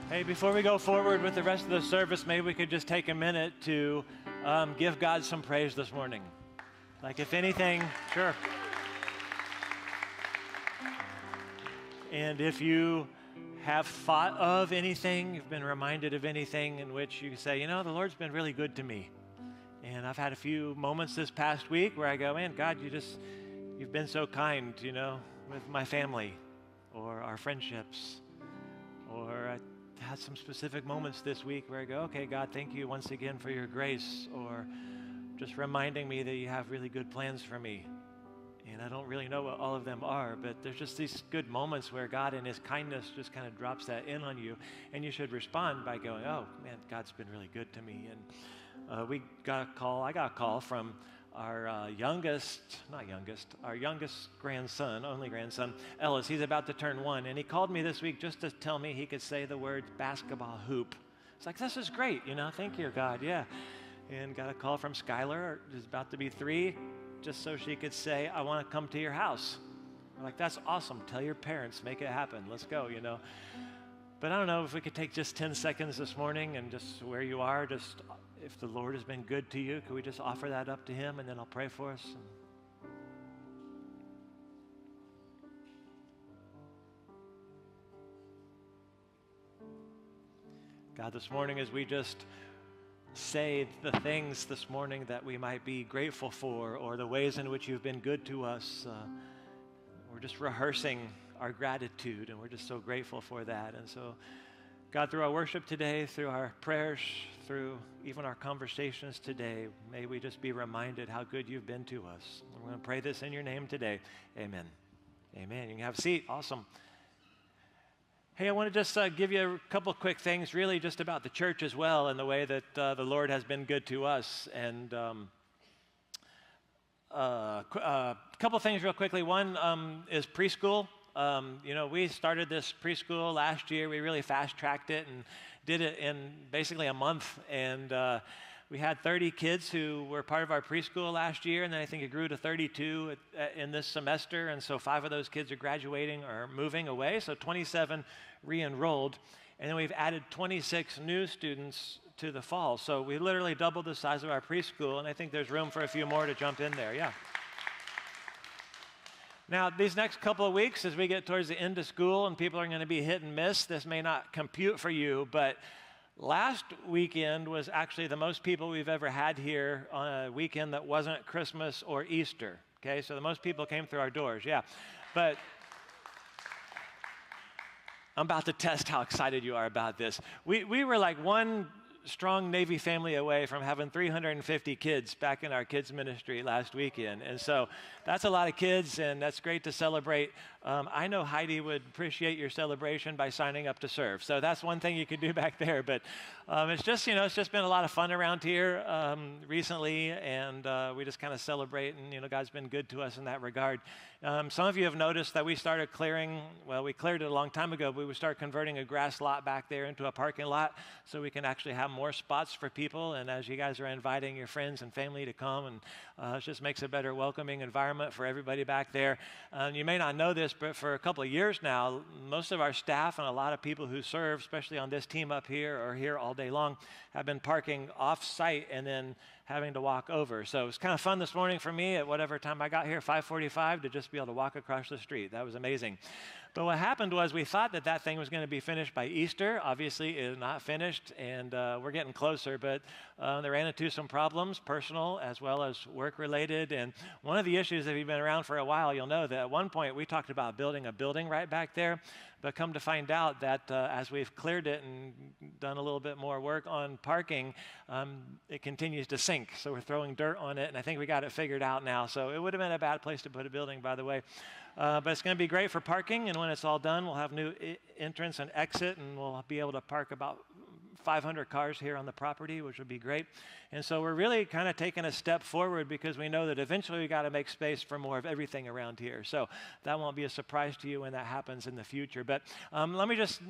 Hey, before we go forward with the rest of the service, maybe we could just take a minute to give God some praise this morning. Like, if anything, sure. And if you have thought of anything, you've been reminded of anything in which you say, you know, the Lord's been really good to me. And I've had a few moments this past week where I go, man, God, you've been so kind, you know, with my family or our friendships. Or I had some specific moments this week where I go, okay, God, thank you once again for your grace, or just reminding me that you have really good plans for me. And I don't really know what all of them are, but there's just these good moments where God in his kindness just kind of drops that in on you, and you should respond by going, oh, man, God's been really good to me. And I got a call from our youngest grandson, only grandson, Ellis. He's about to turn 1, and he called me this week just to tell me he could say the word basketball hoop. It's like, this is great, you know, thank you, God, yeah. And got a call from Skylar, who's about to be 3, just so she could say, I want to come to your house. We're like, that's awesome, tell your parents, make it happen, let's go, you know. But I don't know if we could take just 10 seconds this morning and just where you are, just if the Lord has been good to you, could we just offer that up to him, and then I'll pray for us? God, this morning as we just say the things this morning that we might be grateful for, or the ways in which you've been good to us, we're just rehearsing our gratitude, and we're just so grateful for that. And so, God, through our worship today, through our prayers, through even our conversations today, may we just be reminded how good you've been to us. We're going to pray this in your name today. Amen. Amen. You can have a seat. Awesome. Hey, I want to just give you a couple quick things, really just about the church as well, and the way that the Lord has been good to us. And a couple things real quickly. One is preschool. You know, we started this preschool last year. We really fast-tracked it and did it in basically a month. And we had 30 kids who were part of our preschool last year, and then I think it grew to 32 in this semester. And so 5 of those kids are graduating or moving away, so 27 re-enrolled. And then we've added 26 new students to the fall. So we literally doubled the size of our preschool, and I think there's room for a few more to jump in there, yeah. Now, these next couple of weeks, as we get towards the end of school and people are going to be hit and miss, this may not compute for you, but last weekend was actually the most people we've ever had here on a weekend that wasn't Christmas or Easter, okay? So the most people came through our doors, yeah. But I'm about to test how excited you are about this. We were like one strong Navy family away from having 350 kids back in our kids ministry last weekend. And so that's a lot of kids, and that's great to celebrate. I know Heidi would appreciate your celebration by signing up to serve. So that's one thing you could do back there. But it's just, you know, it's just been a lot of fun around here recently, and we just kind of celebrate, and, you know, God's been good to us in that regard. Some of you have noticed that we started we cleared it a long time ago, but we would start converting a grass lot back there into a parking lot so we can actually have more spots for people. And as you guys are inviting your friends and family to come, and it just makes a better welcoming environment for everybody back there. You may not know this, but for a couple of years now, most of our staff and a lot of people who serve, especially on this team up here or here all day long, have been parking off-site and then having to walk over. So it was kind of fun this morning for me at whatever time I got here, 5:45, to just be able to walk across the street. That was amazing. But what happened was we thought that thing was going to be finished by Easter. Obviously, it is not finished, and we're getting closer, but they ran into some problems, personal as well as work-related. And one of the issues, if you've been around for a while, you'll know that at one point we talked about building a building right back there, but come to find out that as we've cleared it and done a little bit more work on parking, it continues to sink. So we're throwing dirt on it, and I think we got it figured out now. So it would have been a bad place to put a building, by the way. But it's going to be great for parking, and when it's all done, we'll have new entrance and exit, and we'll be able to park about 500 cars here on the property, which would be great. And so we're really kind of taking a step forward because we know that eventually we got to make space for more of everything around here. So that won't be a surprise to you when that happens in the future. But let me just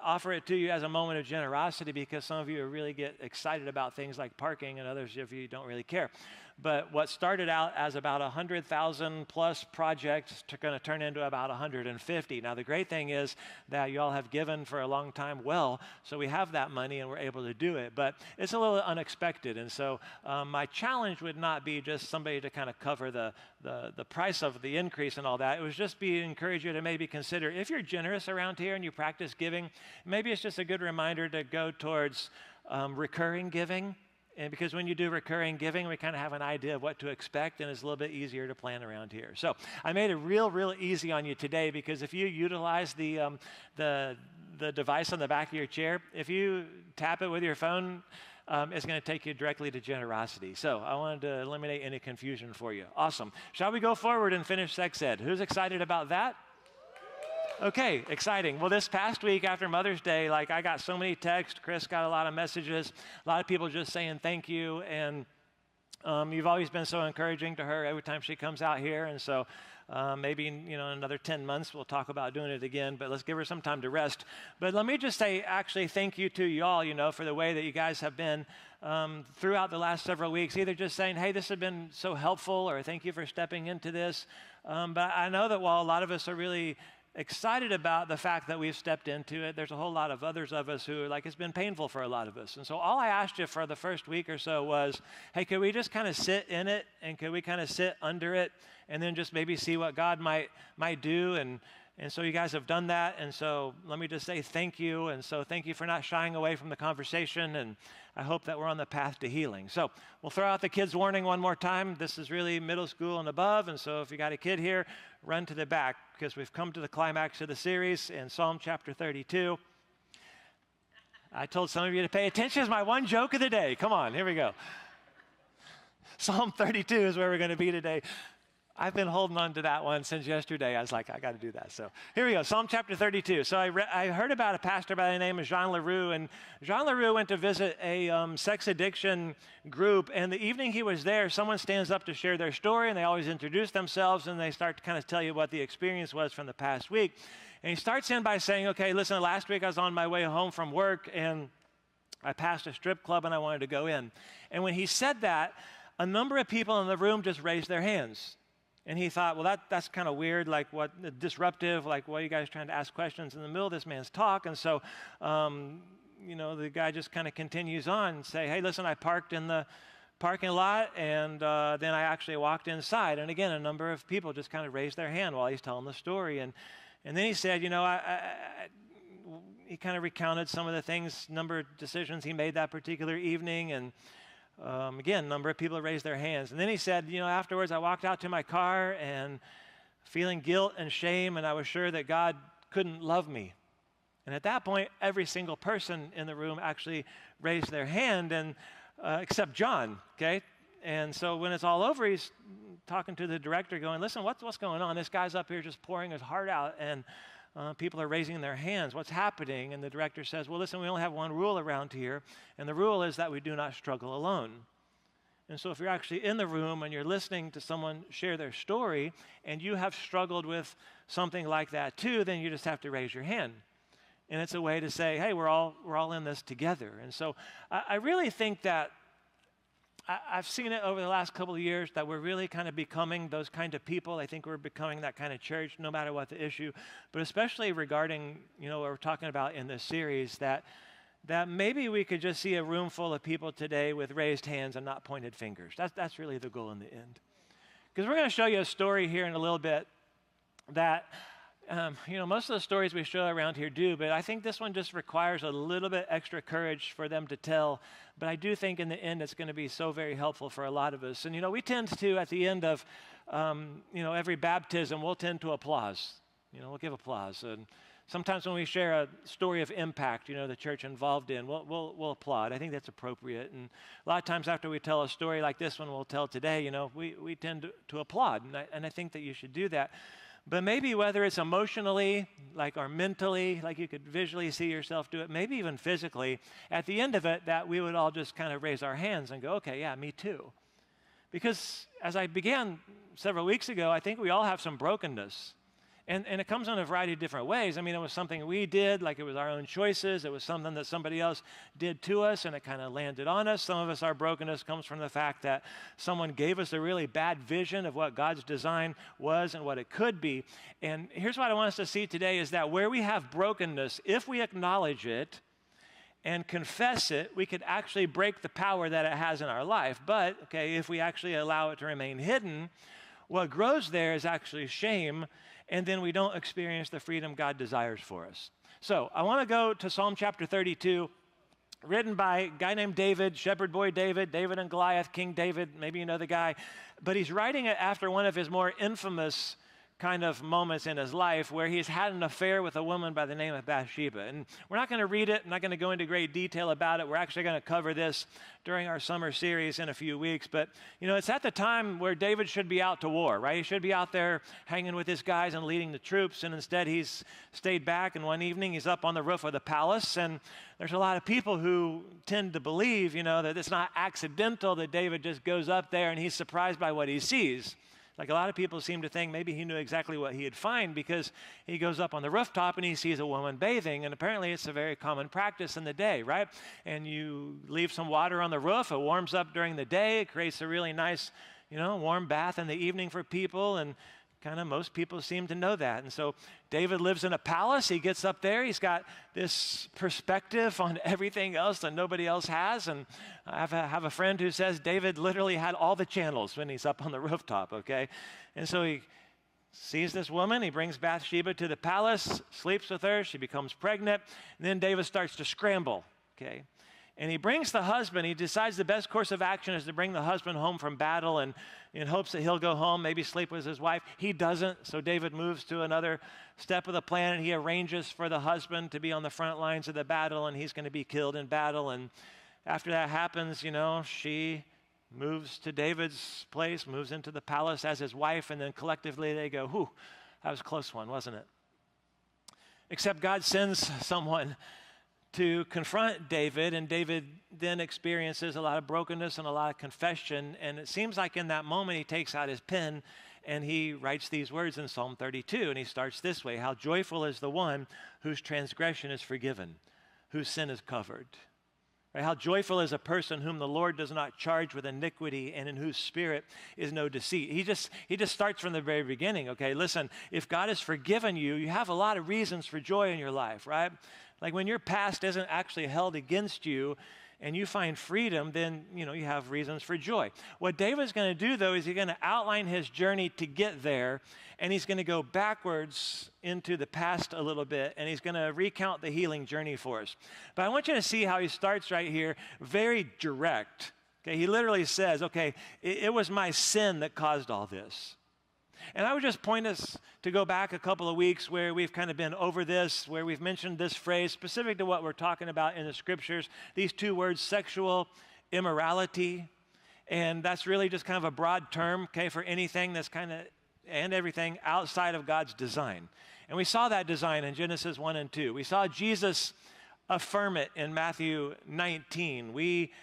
offer it to you as a moment of generosity, because some of you really get excited about things like parking and others of you don't really care. But what started out as about 100,000 plus projects are going to turn into about 150. Now, the great thing is that you all have given for a long time well, so we have that money and we're able to do it. But it's a little unexpected. And so my challenge would not be just somebody to kind of cover the price of the increase and all that. It was just encourage you to maybe consider, if you're generous around here and you practice giving, maybe it's just a good reminder to go towards recurring giving. And because when you do recurring giving, we kind of have an idea of what to expect, and it's a little bit easier to plan around here. So I made it real easy on you today, because if you utilize the device on the back of your chair, if you tap it with your phone, it's going to take you directly to generosity. So I wanted to eliminate any confusion for you. Awesome. Shall we go forward and finish seXed? Who's excited about that? Okay, exciting. Well, this past week after Mother's Day, I got so many texts. Chris got a lot of messages, a lot of people just saying thank you. And you've always been so encouraging to her every time she comes out here. And so maybe in another 10 months, we'll talk about doing it again, but let's give her some time to rest. But let me just say, actually, thank you to y'all, for the way that you guys have been throughout the last several weeks, either just saying, hey, this has been so helpful, or thank you for stepping into this. But I know that while a lot of us are really excited about the fact that we've stepped into it, there's a whole lot of others of us who, it's been painful for a lot of us. And so all I asked you for the first week or so was, hey, could we just kind of sit in it, and could we kind of sit under it, and then just maybe see what God might do? And so you guys have done that, and so let me just say thank you. And so thank you for not shying away from the conversation, and I hope that we're on the path to healing. So we'll throw out the kids' warning one more time. This is really middle school and above, and so if you got a kid here, run to the back, because we've come to the climax of the series in Psalm chapter 32. I told some of you to pay attention. It's my one joke of the day. Come on, here we go. Psalm 32 is where we're going to be today. I've been holding on to that one since yesterday. I was like, I got to do that. So here we go, Psalm chapter 32. So I heard about a pastor by the name of Jean LaRue, and Jean LaRue went to visit a sex addiction group, and the evening he was there, someone stands up to share their story, and they always introduce themselves, and they start to kind of tell you what the experience was from the past week. And he starts in by saying, okay, listen, last week I was on my way home from work, and I passed a strip club, and I wanted to go in. And when he said that, a number of people in the room just raised their hands. And he thought, well, that's kind of weird, what disruptive, why are you guys trying to ask questions in the middle of this man's talk? And so, the guy just kind of continues on and say, hey, listen, I parked in the parking lot, and then I actually walked inside. And again, a number of people just kind of raised their hand while he's telling the story. And then he said, he kind of recounted some of the things, number of decisions he made that particular evening, and again, a number of people raised their hands. And then he said, afterwards I walked out to my car and feeling guilt and shame, and I was sure that God couldn't love me. And at that point, every single person in the room actually raised their hand, and except John, okay? And so when it's all over, he's talking to the director going, listen, what's going on? This guy's up here just pouring his heart out, and people are raising their hands. What's happening? And the director says, well, listen, we only have one rule around here, and the rule is that we do not struggle alone. And so if you're actually in the room and you're listening to someone share their story, and you have struggled with something like that too, then you just have to raise your hand. And it's a way to say, hey, we're all in this together. And so I really think that I've seen it over the last couple of years that we're really kind of becoming those kind of people. I think we're becoming that kind of church, no matter what the issue, but especially regarding, what we're talking about in this series, that maybe we could just see a room full of people today with raised hands and not pointed fingers. That's really the goal in the end. Because we're going to show you a story here in a little bit that, most of the stories we show around here do, but I think this one just requires a little bit extra courage for them to tell. But I do think in the end it's going to be so very helpful for a lot of us. And, we tend to, at the end of, every baptism, we'll tend to applause. We'll give applause. And sometimes when we share a story of impact, the church involved in, we'll applaud. I think that's appropriate. And a lot of times after we tell a story like this one we'll tell today, we tend to applaud. And I think that you should do that. But maybe whether it's emotionally, or mentally, you could visually see yourself do it, maybe even physically, at the end of it, that we would all just kind of raise our hands and go, okay, yeah, me too. Because as I began several weeks ago, I think we all have some brokenness. And it comes in a variety of different ways. I mean, it was something we did, like it was our own choices. It was something that somebody else did to us, and it kind of landed on us. Some of us, our brokenness comes from the fact that someone gave us a really bad vision of what God's design was and what it could be. And here's what I want us to see today is that where we have brokenness, if we acknowledge it and confess it, we could actually break the power that it has in our life. But, okay, if we actually allow it to remain hidden, what grows there is actually shame, and then we don't experience the freedom God desires for us. So I want to go to Psalm chapter 32, written by a guy named David, shepherd boy David, David and Goliath, King David, maybe you know the guy. But he's writing it after one of his more infamous kind of moments in his life where he's had an affair with a woman by the name of Bathsheba. And we're not going to read it. I'm not going to go into great detail about it. We're actually going to cover this during our summer series in a few weeks. But, you know, it's at the time where David should be out to war, right? He should be out there hanging with his guys and leading the troops. And instead, he's stayed back. And one evening, he's up on the roof of the palace. And there's a lot of people who tend to believe, you know, that it's not accidental that David just goes up there and he's surprised by what he sees. Like a lot of people seem to think maybe he knew exactly what he'd find because he goes up on the rooftop and he sees a woman bathing. And apparently it's a very common practice in the day, right? And you leave some water on the roof. It warms up during the day. It creates a really nice, you know, warm bath in the evening for people. And kind of most people seem to know that. And so David lives in a palace. He gets up there. He's got this perspective on everything else that nobody else has. And I have a friend who says David literally had all the channels when he's up on the rooftop, okay? And so he sees this woman. He brings Bathsheba to the palace, sleeps with her. She becomes pregnant. And then David starts to scramble, okay? And he brings the husband. He decides the best course of action is to bring the husband home from battle and in hopes that he'll go home, maybe sleep with his wife. He doesn't, so David moves to another step of the plan, and he arranges for the husband to be on the front lines of the battle, and he's going to be killed in battle. And after that happens, you know, she moves to David's place, moves into the palace as his wife, and then collectively they go, whew, that was a close one, wasn't it? Except God sends someone to confront David, and David then experiences a lot of brokenness and a lot of confession, and it seems like in that moment he takes out his pen and he writes these words in Psalm 32, and he starts this way: how joyful is the one whose transgression is forgiven, whose sin is covered. Right? How joyful is a person whom the Lord does not charge with iniquity and in whose spirit is no deceit. He just starts from the very beginning, okay? Listen, if God has forgiven you, you have a lot of reasons for joy in your life, right? Like when your past isn't actually held against you and you find freedom, then, you know, you have reasons for joy. What David's going to do, though, is he's going to outline his journey to get there, and he's going to go backwards into the past a little bit, and he's going to recount the healing journey for us. But I want you to see how he starts right here, very direct. Okay, he literally says, okay, it was my sin that caused all this. And I would just point us to go back a couple of weeks where we've kind of been over this, where we've mentioned this phrase specific to what we're talking about in the scriptures, these two words, sexual immorality. And that's really just kind of a broad term, okay, for anything that's kind of, and everything outside of God's design. And we saw that design in Genesis 1 and 2. We saw Jesus affirm it in Matthew 19. We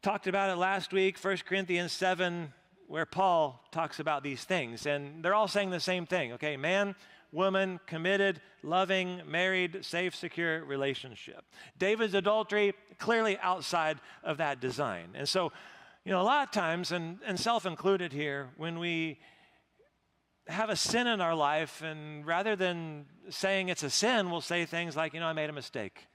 talked about it last week, 1 Corinthians 7, where Paul talks about these things, and they're all saying the same thing, okay? Man, woman, committed, loving, married, safe, secure relationship. David's adultery, clearly outside of that design. And so, you know, a lot of times, and self-included here, when we have a sin in our life, and rather than saying it's a sin, we'll say things like, you know, I made a mistake.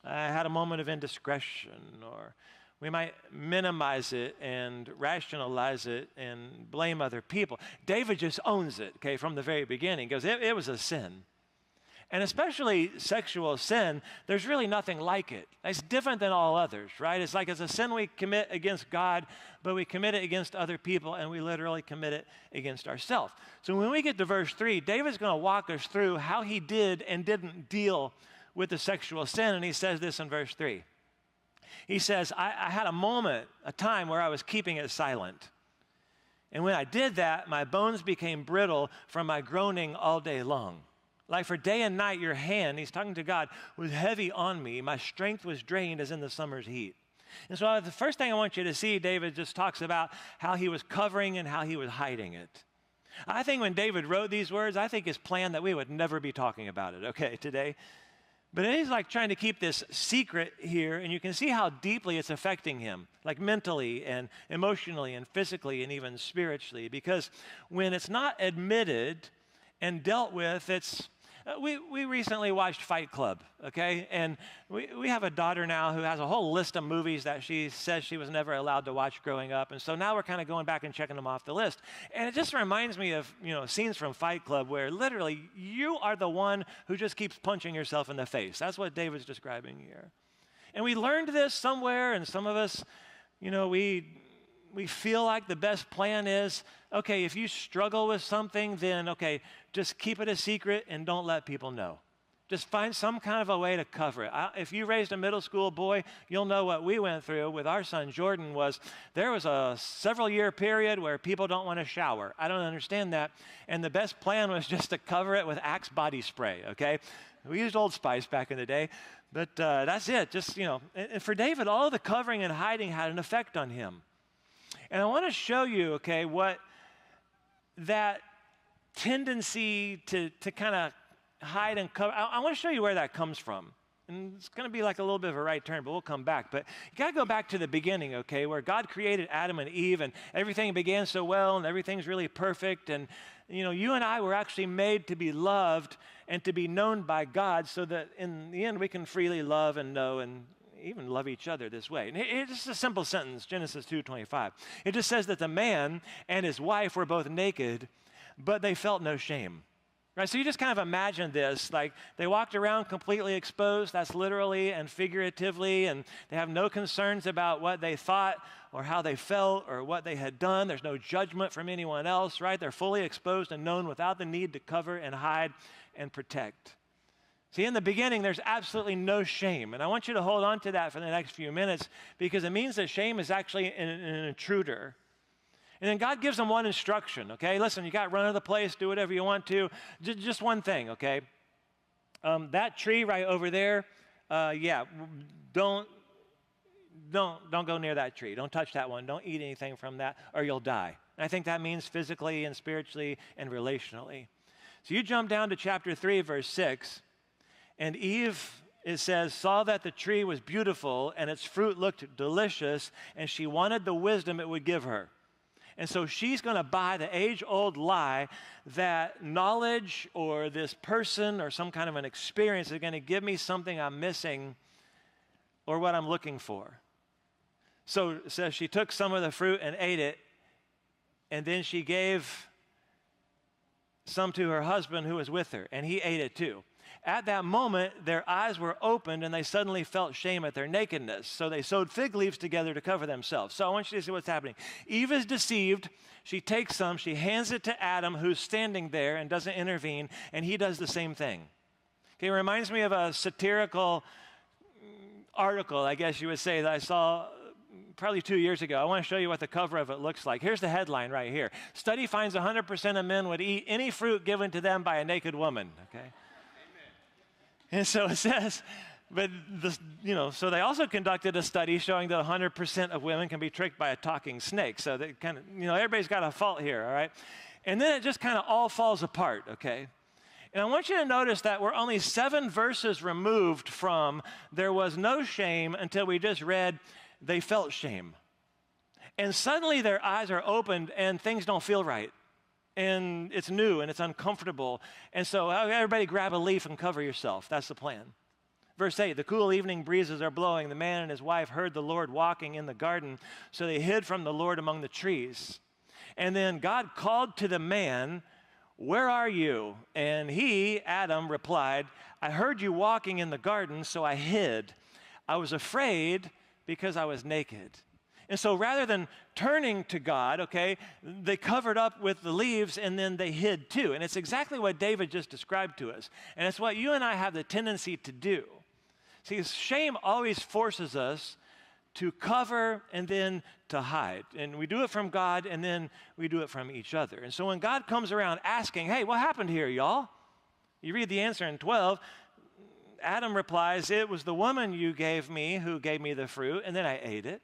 I had a moment of indiscretion, or we might minimize it and rationalize it and blame other people. David just owns it, okay, from the very beginning. He goes, it was a sin. And especially sexual sin, there's really nothing like it. It's different than all others, right? It's like it's a sin we commit against God, but we commit it against other people, and we literally commit it against ourselves. So when we get to verse 3, David's going to walk us through how he did and didn't deal with the sexual sin, and he says this in verse 3. He says, I had a moment, a time where I was keeping it silent. And when I did that, my bones became brittle from my groaning all day long. Like for day and night, your hand, he's talking to God, was heavy on me. My strength was drained as in the summer's heat. And so the first thing I want you to see, David just talks about how he was covering and how he was hiding it. I think when David wrote these words, I think his plan that we would never be talking about it, okay, today. But he's like trying to keep this secret here, and you can see how deeply it's affecting him, like mentally and emotionally and physically and even spiritually, because when it's not admitted and dealt with, it's we recently watched Fight Club, okay? And we have a daughter now who has a whole list of movies that she says she was never allowed to watch growing up. And so now we're kind of going back and checking them off the list. And it just reminds me of, scenes from Fight Club where literally you are the one who just keeps punching yourself in the face. That's what David's describing here. And we learned this somewhere, and some of us, we feel like the best plan is, okay, if you struggle with something, then, okay, just keep it a secret and don't let people know. Just find some kind of a way to cover it. If you raised a middle school boy, you'll know what we went through with our son Jordan was there was a several-year period where people don't want to shower. I don't understand that. And the best plan was just to cover it with Axe body spray, okay? We used Old Spice back in the day. But that's it. Just, and for David, all the covering and hiding had an effect on him. And I want to show you, okay, what that tendency to kind of hide and cover, I want to show you where that comes from. And it's going to be like a little bit of a right turn, but we'll come back. But you got to go back to the beginning, okay, where God created Adam and Eve, and everything began so well, and everything's really perfect. And, you and I were actually made to be loved and to be known by God so that in the end we can freely love and know and even love each other this way. And it's just a simple sentence, Genesis 2:25. It just says that the man and his wife were both naked, but they felt no shame. Right? So you just kind of imagine this, like they walked around completely exposed, that's literally and figuratively, and they have no concerns about what they thought or how they felt or what they had done. There's no judgment from anyone else, right? They're fully exposed and known without the need to cover and hide and protect. See, in the beginning, there's absolutely no shame. And I want you to hold on to that for the next few minutes because it means that shame is actually an intruder. And then God gives them one instruction, okay? Listen, you got run of the place, do whatever you want to. Just one thing, okay? That tree right over there, don't go near that tree. Don't touch that one. Don't eat anything from that or you'll die. And I think that means physically and spiritually and relationally. So you jump down to chapter 3, verse 6. And Eve, it says, saw that the tree was beautiful and its fruit looked delicious, and she wanted the wisdom it would give her. And so she's going to buy the age-old lie that knowledge or this person or some kind of an experience is going to give me something I'm missing or what I'm looking for. So it says she took some of the fruit and ate it, and then she gave some to her husband who was with her, and he ate it too. At that moment, their eyes were opened, and they suddenly felt shame at their nakedness. So they sewed fig leaves together to cover themselves. So I want you to see what's happening. Eve is deceived. She takes some. She hands it to Adam, who's standing there and doesn't intervene, and he does the same thing. Okay, it reminds me of a satirical article, I guess you would say, that I saw probably 2 years ago. I want to show you what the cover of it looks like. Here's the headline right here. Study finds 100% of men would eat any fruit given to them by a naked woman. Okay. And so it says, so they also conducted a study showing that 100% of women can be tricked by a talking snake. So they kind of, everybody's got a fault here, all right? And then it just kind of all falls apart, okay? And I want you to notice that we're only 7 verses removed from there was no shame until we just read they felt shame. And suddenly their eyes are opened and things don't feel right. And it's new and it's uncomfortable. And so everybody grab a leaf and cover yourself. That's the plan. Verse 8, the cool evening breezes are blowing. The man and his wife heard the Lord walking in the garden, so they hid from the Lord among the trees. And then God called to the man, where are you? And he, Adam, replied, I heard you walking in the garden, so I hid. I was afraid because I was naked. And so rather than turning to God, okay, they covered up with the leaves and then they hid too. And it's exactly what David just described to us. And it's what you and I have the tendency to do. See, shame always forces us to cover and then to hide. And we do it from God and then we do it from each other. And so when God comes around asking, hey, what happened here, y'all? You read the answer in 12. Adam replies, it was the woman you gave me who gave me the fruit, and then I ate it.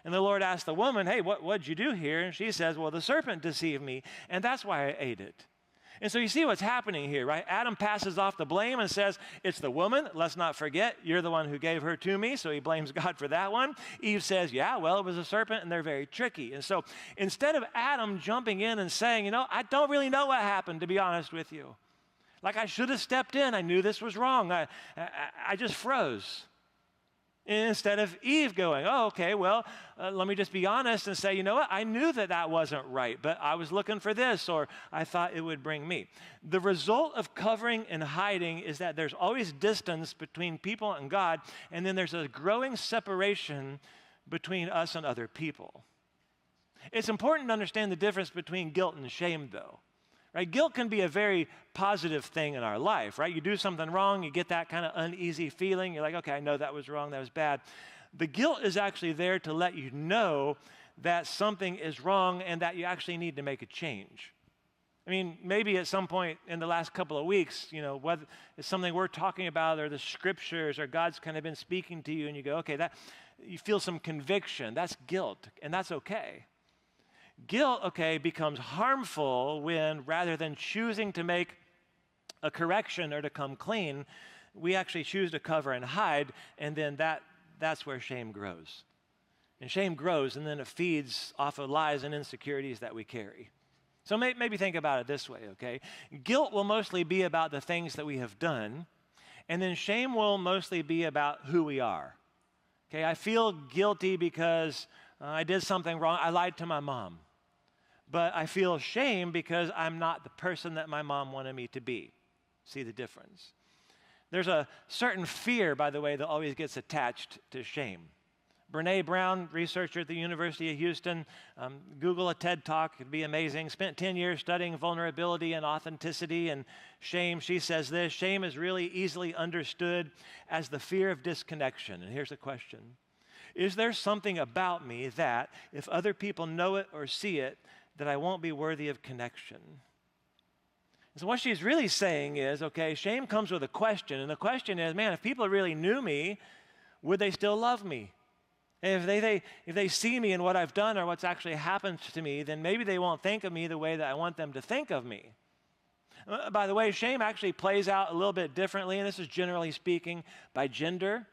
And the Lord asked the woman, hey, what'd you do here? And she says, well, the serpent deceived me, and that's why I ate it. And so you see what's happening here, right? Adam passes off the blame and says, it's the woman. Let's not forget, you're the one who gave her to me. So he blames God for that one. Eve says, yeah, well, it was a serpent, and they're very tricky. And so instead of Adam jumping in and saying, I don't really know what happened, to be honest with you. Like, I should have stepped in. I knew this was wrong. I just froze. Instead of Eve going, oh, okay, well, let me just be honest and say, you know what, I knew that wasn't right, but I was looking for this, or I thought it would bring me. The result of covering and hiding is that there's always distance between people and God, and then there's a growing separation between us and other people. It's important to understand the difference between guilt and shame, though. Right? Guilt can be a very positive thing in our life, right? You do something wrong, you get that kind of uneasy feeling. You're like, okay, I know that was wrong, that was bad. The guilt is actually there to let you know that something is wrong and that you actually need to make a change. I mean, maybe at some point in the last couple of weeks, whether it's something we're talking about or the scriptures or God's kind of been speaking to you and you go, okay, that you feel some conviction. That's guilt, and that's okay. Guilt, becomes harmful when rather than choosing to make a correction or to come clean, we actually choose to cover and hide, and then that's where shame grows. And shame grows, and then it feeds off of lies and insecurities that we carry. So maybe think about it this way, okay? Guilt will mostly be about the things that we have done, and then shame will mostly be about who we are. Okay, I feel guilty because I did something wrong. I lied to my mom. But I feel shame because I'm not the person that my mom wanted me to be. See the difference? There's a certain fear, by the way, that always gets attached to shame. Brene Brown, researcher at the University of Houston, Google a TED Talk, it'd be amazing, spent 10 years studying vulnerability and authenticity and shame. She says this, shame is really easily understood as the fear of disconnection. And here's the question. Is there something about me that, if other people know it or see it, that I won't be worthy of connection? So what she's really saying is, shame comes with a question, and the question is, man, if people really knew me, would they still love me? And if they see me and what I've done or what's actually happened to me, then maybe they won't think of me the way that I want them to think of me. By the way, shame actually plays out a little bit differently, and this is generally speaking by gender.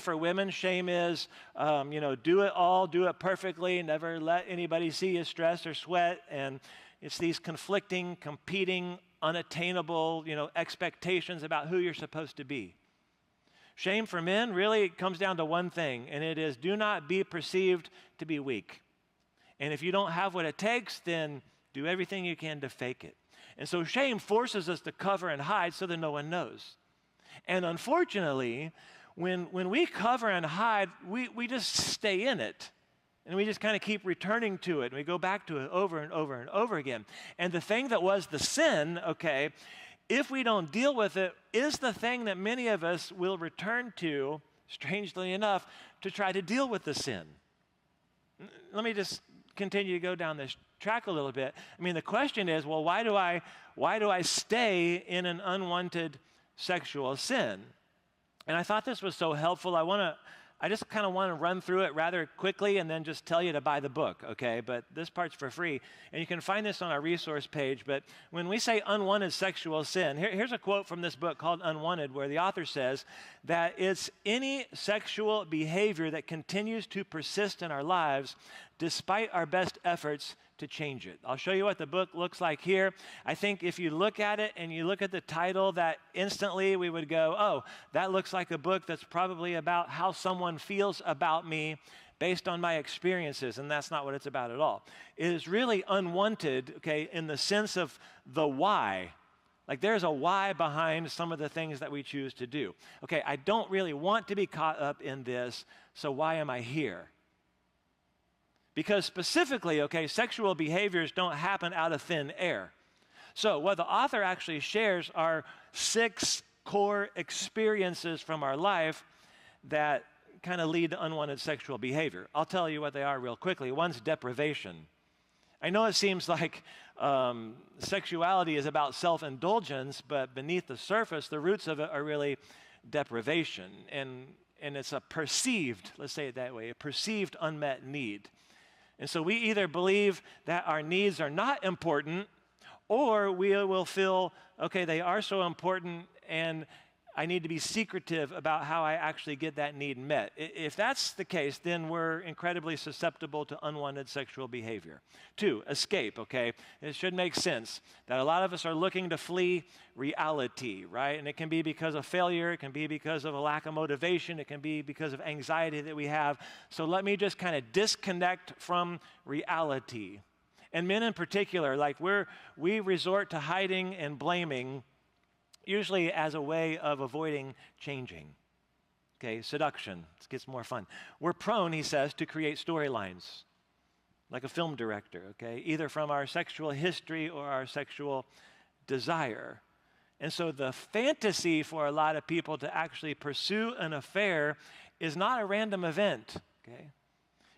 For women, shame is, do it all, do it perfectly, never let anybody see you stress or sweat. And it's these conflicting, competing, unattainable, expectations about who you're supposed to be. Shame for men really comes down to one thing, and it is do not be perceived to be weak. And if you don't have what it takes, then do everything you can to fake it. And so shame forces us to cover and hide so that no one knows. And unfortunately, when we cover and hide, we just stay in it. And we just kind of keep returning to it. And we go back to it over and over and over again. And the thing that was the sin, if we don't deal with it, is the thing that many of us will return to, strangely enough, to try to deal with the sin. Let me just continue to go down this track a little bit. I mean, the question is, well, why do I stay in an unwanted sexual sin? And I thought this was so helpful. I just kind of want to run through it rather quickly and then just tell you to buy the book, But this part's for free. And you can find this on our resource page. But when we say unwanted sexual sin, here's a quote from this book called Unwanted, where the author says that it's any sexual behavior that continues to persist in our lives despite our best efforts to change it. I'll show you what the book looks like here. I think if you look at it and you look at the title, that instantly we would go, oh, that looks like a book that's probably about how someone feels about me based on my experiences, and that's not what it's about at all. It is really unwanted, in the sense of the why. Like there's a why behind some of the things that we choose to do. I don't really want to be caught up in this, so why am I here? Because specifically, sexual behaviors don't happen out of thin air. So what the author actually shares are 6 core experiences from our life that kind of lead to unwanted sexual behavior. I'll tell you what they are real quickly. One's deprivation. I know it seems like sexuality is about self-indulgence, but beneath the surface, the roots of it are really deprivation. And and it's a perceived, let's say it that way, a perceived unmet need. And so we either believe that our needs are not important, or we will feel, okay, they are so important, and I need to be secretive about how I actually get that need met. If that's the case, then we're incredibly susceptible to unwanted sexual behavior. 2, escape, okay? It should make sense that a lot of us are looking to flee reality, right? And it can be because of failure, it can be because of a lack of motivation, it can be because of anxiety that we have. So let me just kind of disconnect from reality. And men in particular, like we resort to hiding and blaming, usually as a way of avoiding changing. Okay, seduction. It gets more fun. We're prone, he says, to create storylines, like a film director, okay, either from our sexual history or our sexual desire. And so the fantasy for a lot of people to actually pursue an affair is not a random event, okay?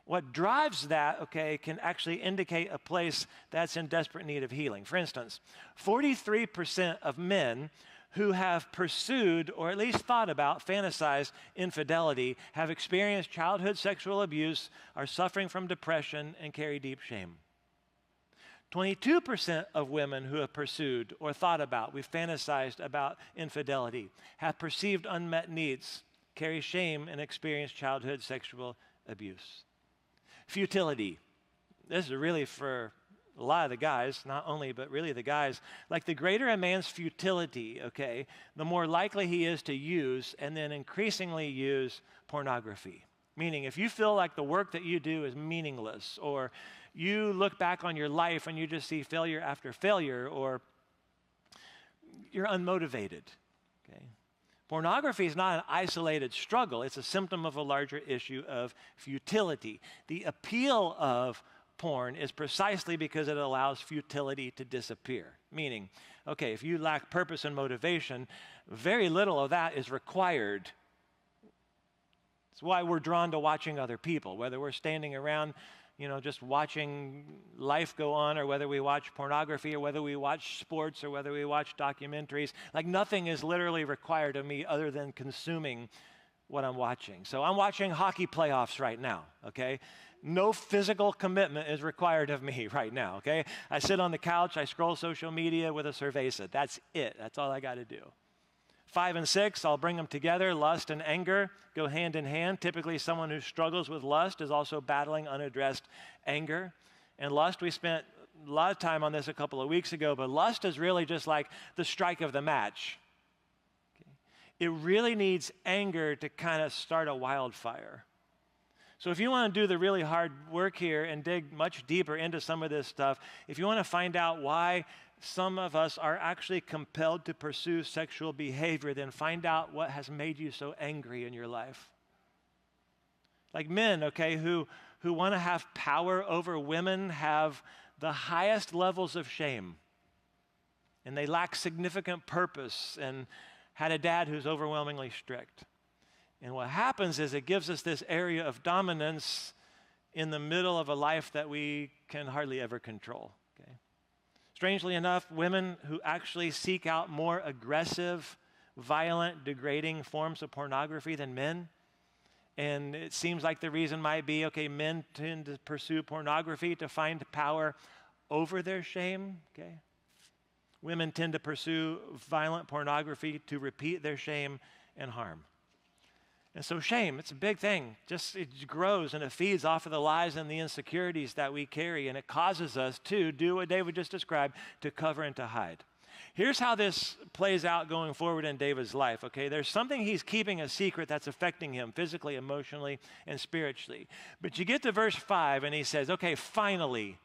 What drives that, okay, can actually indicate a place that's in desperate need of healing. For instance, 43% of men who have pursued or at least thought about, fantasized infidelity, have experienced childhood sexual abuse, are suffering from depression, and carry deep shame. 22% of women who have pursued or thought about, we've fantasized about infidelity, have perceived unmet needs, carry shame, and experience childhood sexual abuse. Futility. This is really for a lot of the guys, not only, but really the guys. Like the greater a man's futility, okay, the more likely he is to use and then increasingly use pornography. Meaning if you feel like the work that you do is meaningless, or you look back on your life and you just see failure after failure, or you're unmotivated, okay? Pornography is not an isolated struggle. It's a symptom of a larger issue of futility. The appeal of porn is precisely because it allows futility to disappear. Meaning, okay, if you lack purpose and motivation, very little of that is required. It's why we're drawn to watching other people, whether we're standing around, just watching life go on, or whether we watch pornography, or whether we watch sports, or whether we watch documentaries. Like nothing is literally required of me other than consuming what I'm watching. So I'm watching hockey playoffs right now, okay? No physical commitment is required of me right now, okay? I sit on the couch, I scroll social media with a cerveza. That's it. That's all I got to do. 5 and 6, I'll bring them together. Lust and anger go hand in hand. Typically, someone who struggles with lust is also battling unaddressed anger. And lust, we spent a lot of time on this a couple of weeks ago, but lust is really just like the strike of the match. Okay? It really needs anger to kind of start a wildfire. So if you want to do the really hard work here and dig much deeper into some of this stuff, if you want to find out why some of us are actually compelled to pursue sexual behavior, then find out what has made you so angry in your life. Like men, okay, who want to have power over women have the highest levels of shame. And they lack significant purpose and had a dad who's overwhelmingly strict. And what happens is it gives us this area of dominance in the middle of a life that we can hardly ever control. Okay? Strangely enough, women who actually seek out more aggressive, violent, degrading forms of pornography than men, and it seems like the reason might be, okay, men tend to pursue pornography to find power over their shame, okay? Women tend to pursue violent pornography to repeat their shame and harm. And so shame, it's a big thing. It grows and it feeds off of the lies and the insecurities that we carry, and it causes us to do what David just described, to cover and to hide. Here's how this plays out going forward in David's life, okay? There's something he's keeping a secret that's affecting him physically, emotionally, and spiritually. But you get to verse 5 and he says, okay, finally,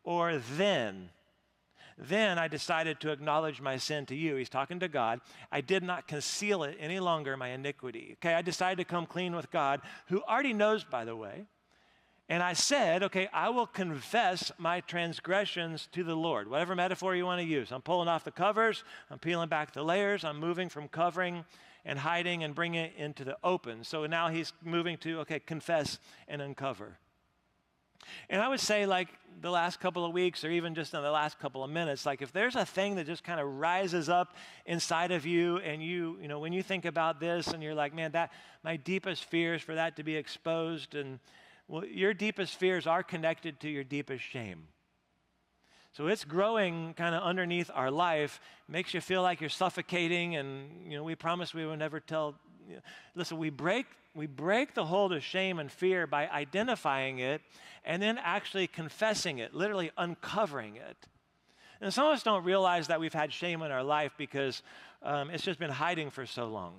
or then I decided to acknowledge my sin to you. He's talking to God. I did not conceal it any longer, my iniquity. Okay, I decided to come clean with God, who already knows, by the way. And I said, okay, I will confess my transgressions to the Lord. Whatever metaphor you want to use. I'm pulling off the covers. I'm peeling back the layers. I'm moving from covering and hiding and bringing it into the open. So now he's moving to, okay, confess and uncover. And I would say, like, the last couple of weeks or even just in the last couple of minutes, like if there's a thing that just kind of rises up inside of you and you know, when you think about this and you're like, man, that my deepest fears for that to be exposed, and well, your deepest fears are connected to your deepest shame. So it's growing kind of underneath our life, makes you feel like you're suffocating, and you know, we promised we would never tell. Listen, we break the hold of shame and fear by identifying it and then actually confessing it, literally uncovering it. And some of us don't realize that we've had shame in our life because it's just been hiding for so long.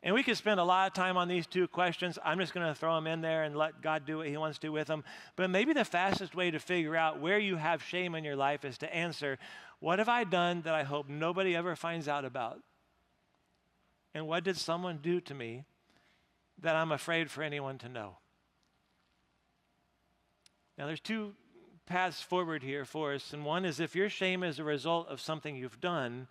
And we could spend a lot of time on these two questions. I'm just going to throw them in there and let God do what he wants to do with them. But maybe the fastest way to figure out where you have shame in your life is to answer, what have I done that I hope nobody ever finds out about? And what did someone do to me that I'm afraid for anyone to know? Now, there's two paths forward here for us. And one is, if your shame is a result of something you've done,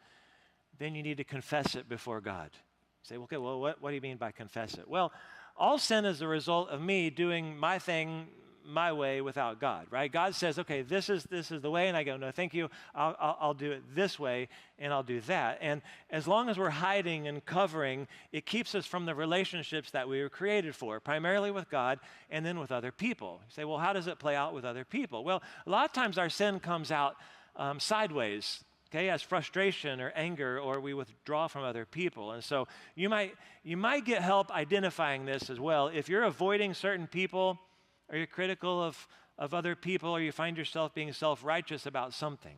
then you need to confess it before God. You say, okay, well, what do you mean by confess it? Well, all sin is a result of me doing my thing my way without God, right? God says, okay, this is the way, and I go, no, thank you. I'll do it this way, and I'll do that. And as long as we're hiding and covering, it keeps us from the relationships that we were created for, primarily with God and then with other people. You say, well, how does it play out with other people? Well, a lot of times our sin comes out sideways. Okay, as frustration or anger, or we withdraw from other people. And so you might get help identifying this as well. If you're avoiding certain people, or you're critical of other people, or you find yourself being self-righteous about something.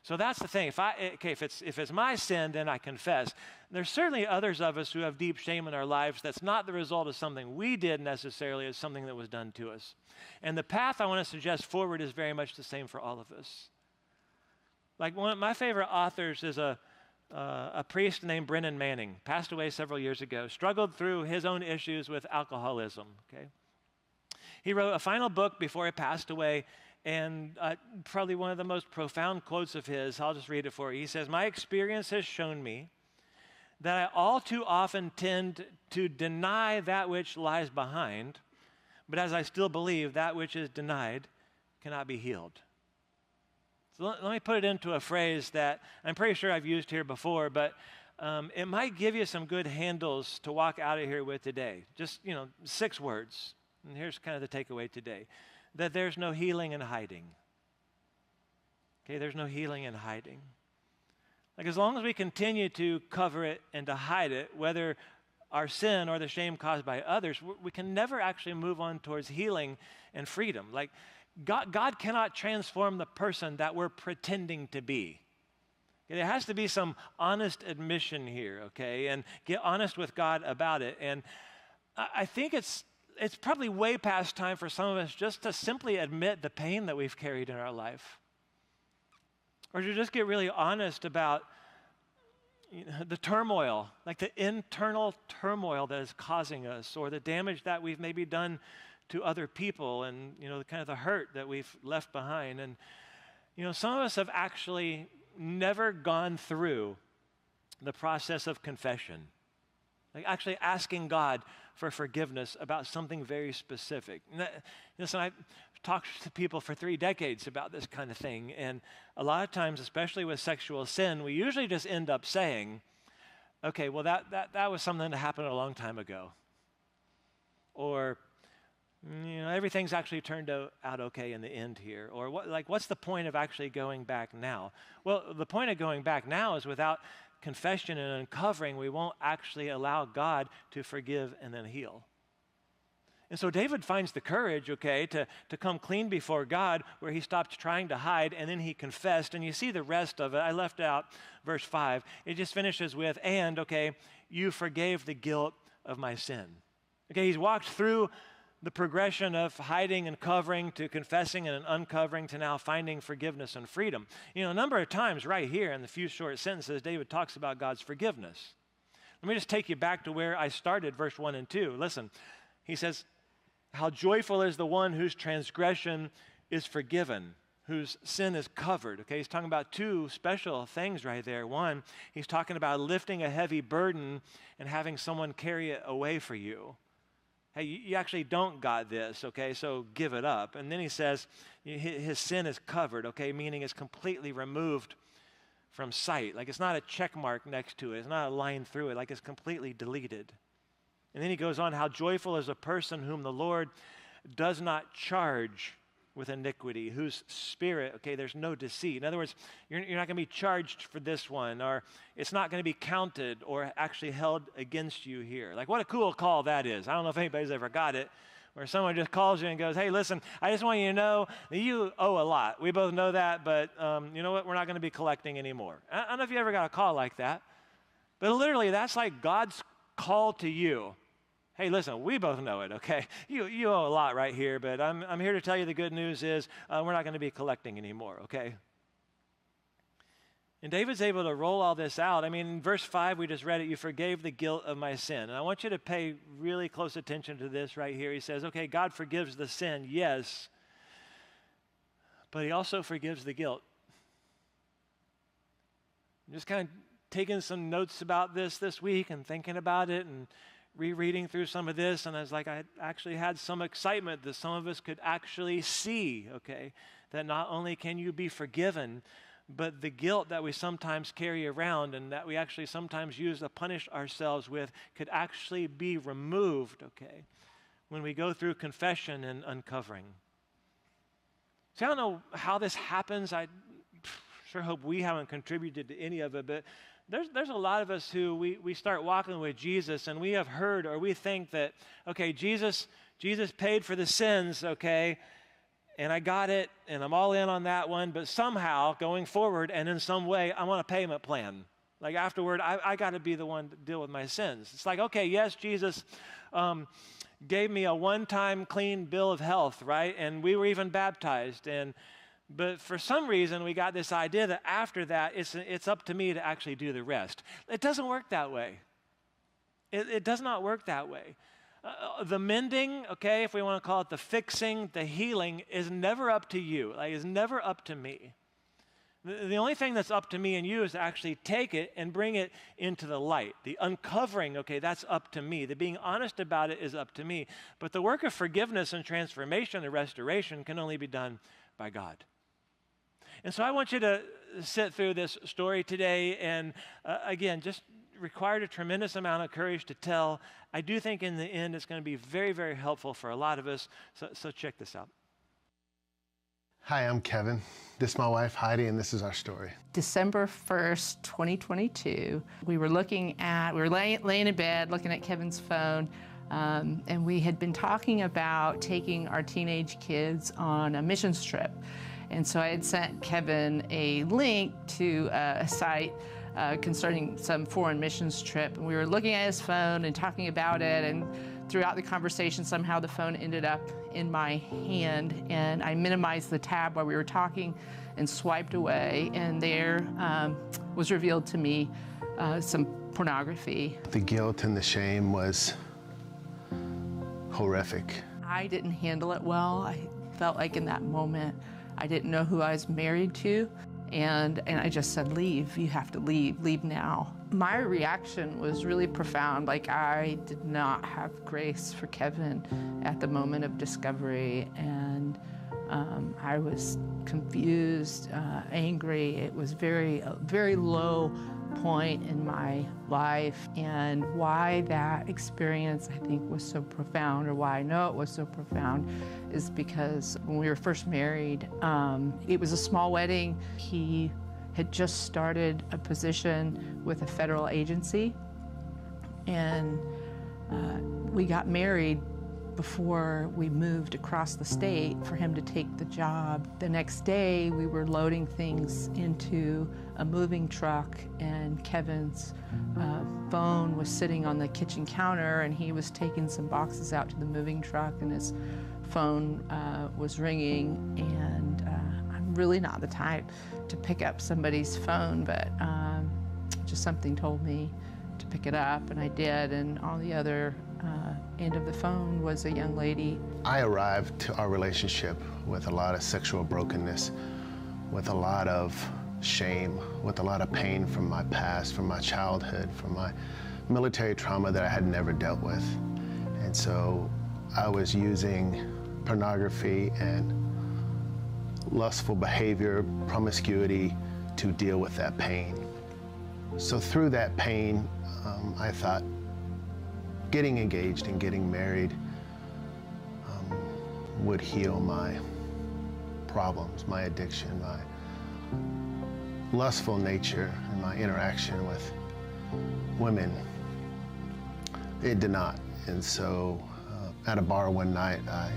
So that's the thing. If it's my sin, then I confess. There's certainly others of us who have deep shame in our lives that's not the result of something we did necessarily, it's something that was done to us. And the path I want to suggest forward is very much the same for all of us. Like, one of my favorite authors is a priest named Brennan Manning, passed away several years ago, struggled through his own issues with alcoholism, okay? He wrote a final book before he passed away, and probably one of the most profound quotes of his, I'll just read it for you. He says, "My experience has shown me that I all too often tend to deny that which lies behind, but as I still believe, that which is denied cannot be healed." So let me put it into a phrase that I'm pretty sure I've used here before, but it might give you some good handles to walk out of here with today. Just, 6 words. And here's kind of the takeaway today. That there's no healing in hiding. Okay, there's no healing in hiding. Like, as long as we continue to cover it and to hide it, whether our sin or the shame caused by others, we can never actually move on towards healing and freedom. Like, God cannot transform the person that we're pretending to be. Okay, there has to be some honest admission here, okay? And get honest with God about it. And I think it's probably way past time for some of us just to simply admit the pain that we've carried in our life. Or to just get really honest about the turmoil, like the internal turmoil that is causing us, or the damage that we've maybe done to other people, and kind of the hurt that we've left behind. And some of us have actually never gone through the process of confession, like actually asking God for forgiveness about something very specific. Listen, I've talked to people for 3 decades about this kind of thing, and a lot of times, especially with sexual sin, we usually just end up saying, okay, well, that was something that happened a long time ago. Or, everything's actually turned out okay in the end here. Or what's the point of actually going back now? Well, the point of going back now is without confession and uncovering, we won't actually allow God to forgive and then heal. And so David finds the courage, okay, to come clean before God, where he stopped trying to hide, and then he confessed. And you see the rest of it. I left out verse 5. It just finishes with, and, okay, you forgave the guilt of my sin. Okay, he's walked through the progression of hiding and covering to confessing and uncovering to now finding forgiveness and freedom. A number of times right here in the few short sentences, David talks about God's forgiveness. Let me just take you back to where I started, verse 1 and 2. Listen, he says, how joyful is the one whose transgression is forgiven, whose sin is covered. Okay, he's talking about 2 special things right there. One, he's talking about lifting a heavy burden and having someone carry it away for you. Hey, you actually don't got this, okay, so give it up. And then he says his sin is covered, okay, meaning it's completely removed from sight. Like it's not a check mark next to it. It's not a line through it. Like it's completely deleted. And then he goes on, how joyful is a person whom the Lord does not charge with iniquity, whose spirit, okay, there's no deceit. In other words, you're not going to be charged for this one, or it's not going to be counted or actually held against you here. Like what a cool call that is. I don't know if anybody's ever got it, where someone just calls you and goes, hey, listen, I just want you to know that you owe a lot. We both know that, but you know what? We're not going to be collecting anymore. I don't know if you ever got a call like that, but literally that's like God's call to you. Hey, listen, we both know it, okay? You owe a lot right here, but I'm here to tell you the good news is we're not going to be collecting anymore, okay? And David's able to roll all this out. I mean, in verse 5, we just read it, you forgave the guilt of my sin. And I want you to pay really close attention to this right here. He says, okay, God forgives the sin, yes, but he also forgives the guilt. I'm just kind of taking some notes about this week and thinking about it and rereading through some of this, and I was like, I actually had some excitement that some of us could actually see, okay, that not only can you be forgiven, but the guilt that we sometimes carry around and that we actually sometimes use to punish ourselves with could actually be removed, okay, when we go through confession and uncovering. See, I don't know how this happens. I sure hope we haven't contributed to any of it, but there's a lot of us who we start walking with Jesus and we have heard or we think that, okay, Jesus paid for the sins, okay, and I got it and I'm all in on that one, but somehow going forward and in some way I want a payment plan. Like afterward, I got to be the one to deal with my sins. It's like, okay, yes, Jesus gave me a one-time clean bill of health, right? And we were even baptized, but for some reason, we got this idea that after that, it's up to me to actually do the rest. It doesn't work that way. It does not work that way. The mending, okay, if we want to call it the fixing, the healing, is never up to you. Like, it's never up to me. The only thing that's up to me and you is to actually take it and bring it into the light. The uncovering, okay, that's up to me. The being honest about it is up to me. But the work of forgiveness and transformation and restoration can only be done by God. And so I want you to sit through this story today and, again, just required a tremendous amount of courage to tell. I do think in the end it's going to be very, very helpful for a lot of us. So check this out. Hi, I'm Kevin. This is my wife, Heidi, and this is our story. December 1st, 2022, we were laying in bed looking at Kevin's phone, and we had been talking about taking our teenage kids on a missions trip. And so I had sent Kevin a link to a site concerning some foreign missions trip. And we were looking at his phone and talking about it, and throughout the conversation, somehow the phone ended up in my hand, and I minimized the tab while we were talking and swiped away, and there was revealed to me some pornography. The guilt and the shame was horrific. I didn't handle it well. I felt like in that moment, I didn't know who I was married to, and I just said, leave, you have to leave now. My reaction was really profound. Like, I did not have grace for Kevin at the moment of discovery, and I was confused, angry. It was a very low point in my life, and why that experience, I think, was so profound, or why I know it was so profound, is because when we were first married, it was a small wedding. He had just started a position with a federal agency, and we got married before we moved across the state for him to take the job. The next day, we were loading things into a moving truck, and Kevin's phone was sitting on the kitchen counter, and he was taking some boxes out to the moving truck, and his phone was ringing, and I'm really not the type to pick up somebody's phone, but just something told me to pick it up, and I did, and on the other end of the phone was a young lady. I arrived to our relationship with a lot of sexual brokenness, with a lot of shame, with a lot of pain from my past, from my childhood, from my military trauma that I had never dealt with. And so I was using pornography and lustful behavior, promiscuity to deal with that pain. So through that pain, I thought getting engaged and getting married would heal my problems, my addiction, my lustful nature, and my interaction with women. It did not. And so at a bar one night, I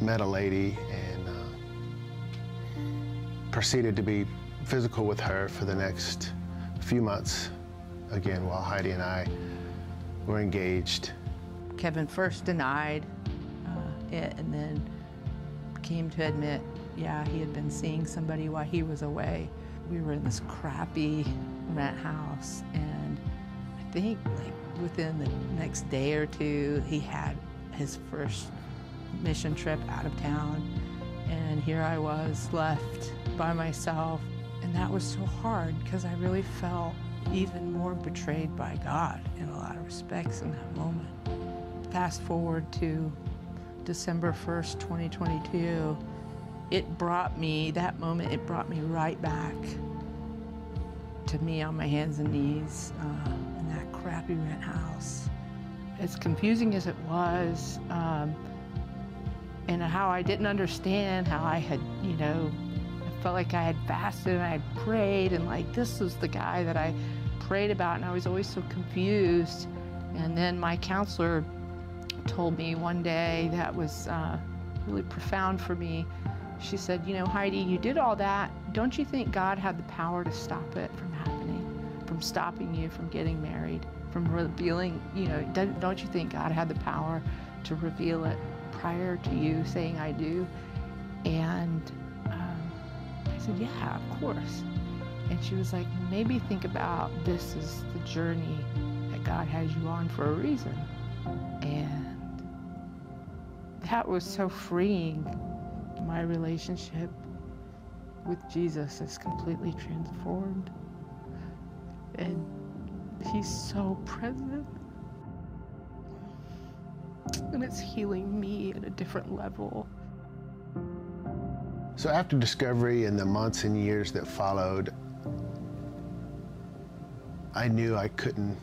met a lady and proceeded to be physical with her for the next few months, again, while Heidi and I were engaged. Kevin first denied it and then came to admit, yeah, he had been seeing somebody while he was away. We were in this crappy rent house, and I think like within the next day or two, he had his first mission trip out of town, and here I was left by myself. And that was so hard because I really felt even more betrayed by God in a lot of respects in that moment. Fast forward to December 1st, 2022, that moment, it brought me right back to me on my hands and knees in that crappy rent house. As confusing as it was, and how I didn't understand how I had, I felt like I had fasted and I had prayed, and like this was the guy that I prayed about, and I was always so confused. And then my counselor told me one day that was really profound for me. She said, Heidi, you did all that. Don't you think God had the power to stop it from happening, from stopping you from getting married, from revealing, don't you think God had the power to reveal it prior to you saying I do? And I said, yeah, of course. And she was like, maybe think about this as the journey that God has you on for a reason. And that was so freeing. My relationship with Jesus is completely transformed. And he's so present. And it's healing me at a different level. So after discovery and the months and years that followed, I knew I couldn't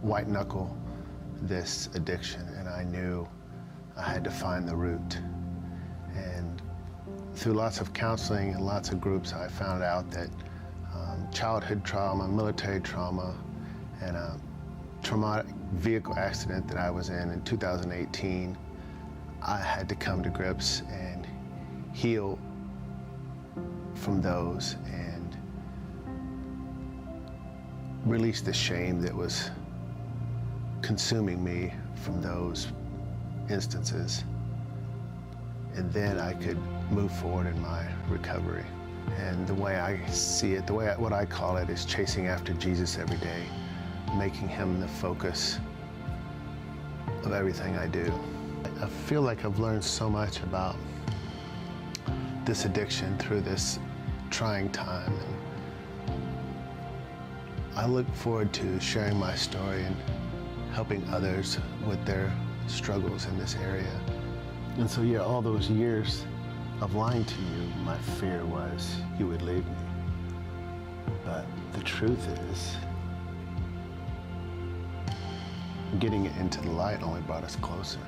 white knuckle this addiction, and I knew I had to find the root. And through lots of counseling and lots of groups, I found out that childhood trauma, military trauma, and a traumatic vehicle accident that I was in 2018, I had to come to grips and heal from those and release the shame that was consuming me from those instances. And then I could move forward in my recovery. And the way I see it, what I call it, is chasing after Jesus every day, making him the focus of everything I do. I feel like I've learned so much about this addiction through this trying time. And I look forward to sharing my story and helping others with their struggles in this area. And so, yeah, all those years of lying to you, my fear was you would leave me. But the truth is, getting it into the light only brought us closer.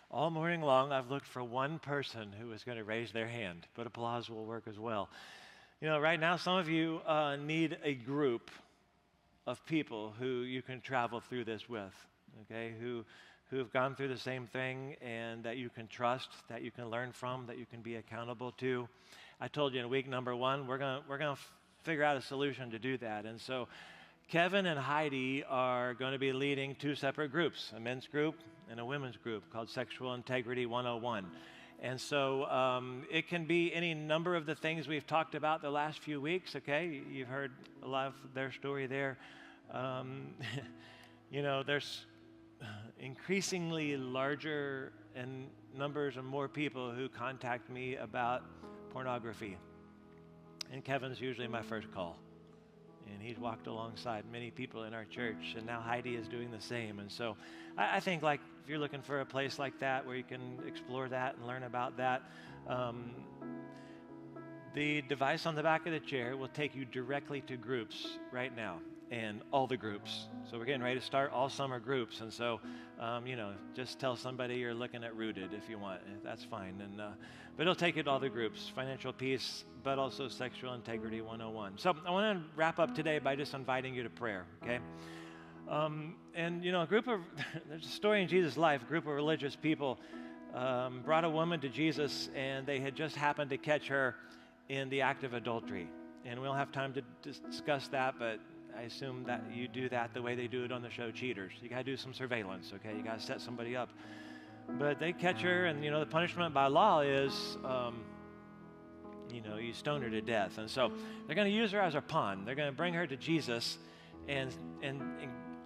All morning long, I've looked for one person who is going to raise their hand, but applause will work as well. Right now, some of you need a group of people who you can travel through this with, okay, who have gone through the same thing and that you can trust, that you can learn from, that you can be accountable to. I told you in week number 1, we're gonna figure out a solution to do that. And so Kevin and Heidi are going to be leading 2 separate groups, a men's group and a women's group called Sexual Integrity 101. And so it can be any number of the things we've talked about the last few weeks, okay? You've heard a lot of their story there. There's increasingly larger and numbers of more people who contact me about pornography. And Kevin's usually my first call. And he's walked alongside many people in our church, and now Heidi is doing the same. And so I think, like, if you're looking for a place like that where you can explore that and learn about that, the device on the back of the chair will take you directly to groups right now, and all the groups. So we're getting ready to start all summer groups, and so, just tell somebody you're looking at Rooted if you want. That's fine. And but it'll take you to all the groups, Financial Peace, but also Sexual Integrity 101. So I want to wrap up today by just inviting you to prayer, okay? A group of, there's a story in Jesus' life, a group of religious people brought a woman to Jesus, and they had just happened to catch her in the act of adultery. And we don't have time to discuss that, but I assume that you do that the way they do it on the show Cheaters. You got to do some surveillance, okay? You got to set somebody up. But they catch her, and, the punishment by law is, you stone her to death. And so they're going to use her as a pawn. They're going to bring her to Jesus and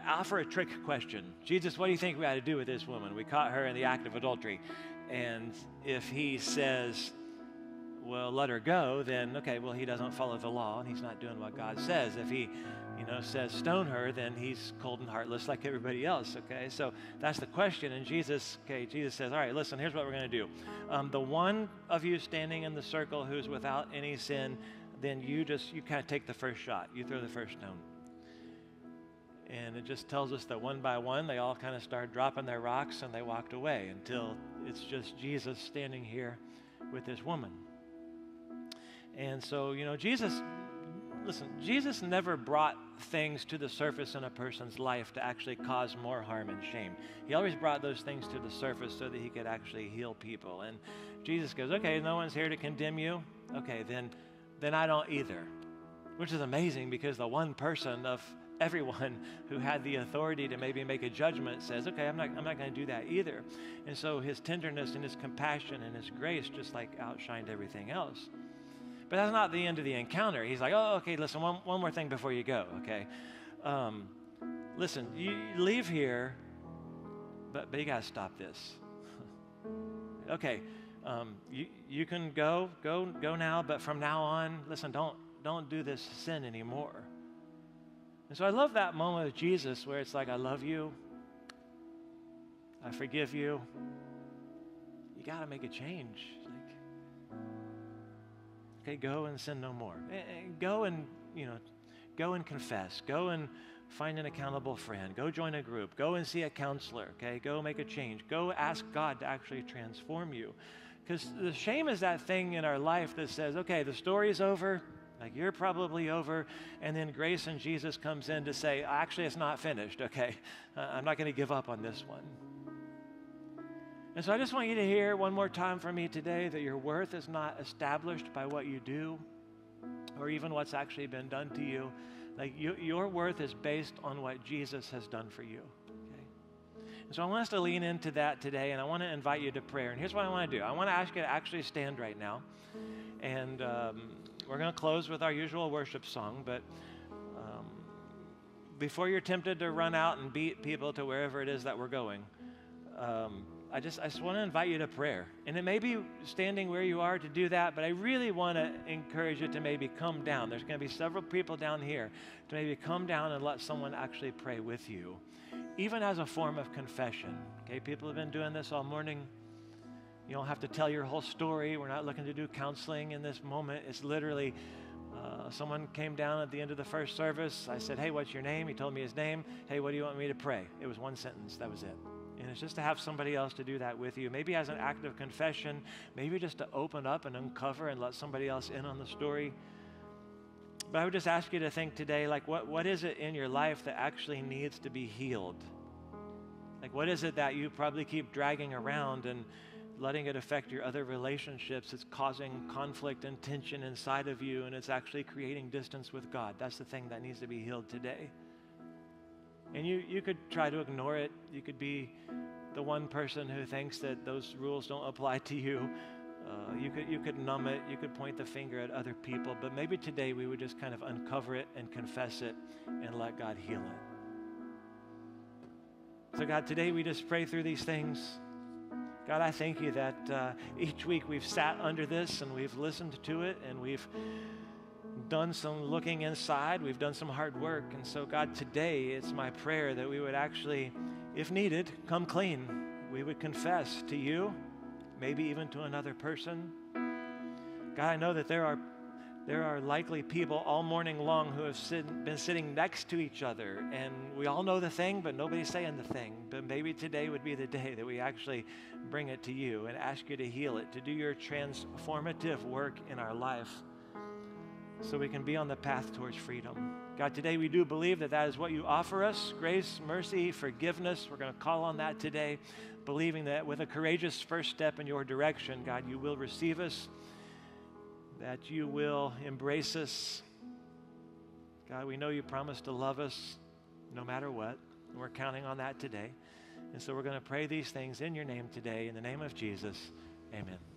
offer a trick question. Jesus, what do you think we ought to do with this woman? We caught her in the act of adultery. And if he says, well, let her go, then, okay, well, he doesn't follow the law, and he's not doing what God says. If he, says stone her, then he's cold and heartless like everybody else, okay? So that's the question, and Jesus says, all right, listen, here's what we're going to do. The one of you standing in the circle who's without any sin, then you kind of take the first shot. You throw the first stone. And it just tells us that one by one, they all kind of started dropping their rocks, and they walked away until it's just Jesus standing here with this woman. And so, Jesus never brought things to the surface in a person's life to actually cause more harm and shame. He always brought those things to the surface so that he could actually heal people. And Jesus goes, okay, no one's here to condemn you. Okay, then I don't either. Which is amazing, because the one person of everyone who had the authority to maybe make a judgment says, okay, I'm not going to do that either. And so his tenderness and his compassion and his grace just like outshined everything else. But that's not the end of the encounter. He's like, oh, okay, listen, one more thing before you go, okay? Listen, you leave here, but you got to stop this. Okay, you can go now, but from now on, listen, don't do this sin anymore. And so I love that moment of Jesus where it's like, I love you, I forgive you. You got to make a change. Okay, go and sin no more. Go and confess. Go and find an accountable friend. Go join a group. Go and see a counselor, okay? Go make a change. Go ask God to actually transform you. Because the shame is that thing in our life that says, okay, the story's over, like you're probably over, and then grace and Jesus comes in to say, actually, it's not finished, okay? I'm not going to give up on this one. And so I just want you to hear one more time from me today that your worth is not established by what you do or even what's actually been done to you. Like your worth is based on what Jesus has done for you. Okay? And so I want us to lean into that today, and I want to invite you to prayer. And here's what I want to do. I want to ask you to actually stand right now. And we're going to close with our usual worship song, but before you're tempted to run out and beat people to wherever it is that we're going, I just want to invite you to prayer. And it may be standing where you are to do that, but I really want to encourage you to maybe come down. There's going to be several people down here to maybe come down and let someone actually pray with you, even as a form of confession. Okay, people have been doing this all morning. You don't have to tell your whole story. We're not looking to do counseling in this moment. It's literally someone came down at the end of the first service. I said, hey, what's your name? He told me his name. Hey, what do you want me to pray? It was one sentence. That was it. And it's just to have somebody else to do that with you, maybe as an act of confession, maybe just to open up and uncover and let somebody else in on the story. But I would just ask you to think today, like what is it in your life that actually needs to be healed? Like what is it that you probably keep dragging around and letting it affect your other relationships? It's causing conflict and tension inside of you, and it's actually creating distance with God. That's the thing that needs to be healed today. And you could try to ignore it. You could be the one person who thinks that those rules don't apply to you. You could numb it. You could point the finger at other people. But maybe today we would just kind of uncover it and confess it and let God heal it. So God, today we just pray through these things. God, I thank you that each week we've sat under this and we've listened to it and we've done some looking inside. We've done some hard work. And so, God, today it's my prayer that we would actually, if needed, come clean. We would confess to you, maybe even to another person. God, I know that there are likely people all morning long who have been sitting next to each other, and we all know the thing, but nobody's saying the thing. But maybe today would be the day that we actually bring it to you and ask you to heal it, to do your transformative work in our life so we can be on the path towards freedom. God, today we do believe that that is what you offer us, grace, mercy, forgiveness. We're going to call on that today, believing that with a courageous first step in your direction, God, you will receive us, that you will embrace us. God, we know you promised to love us no matter what, and we're counting on that today. And so we're going to pray these things in your name today, in the name of Jesus. Amen.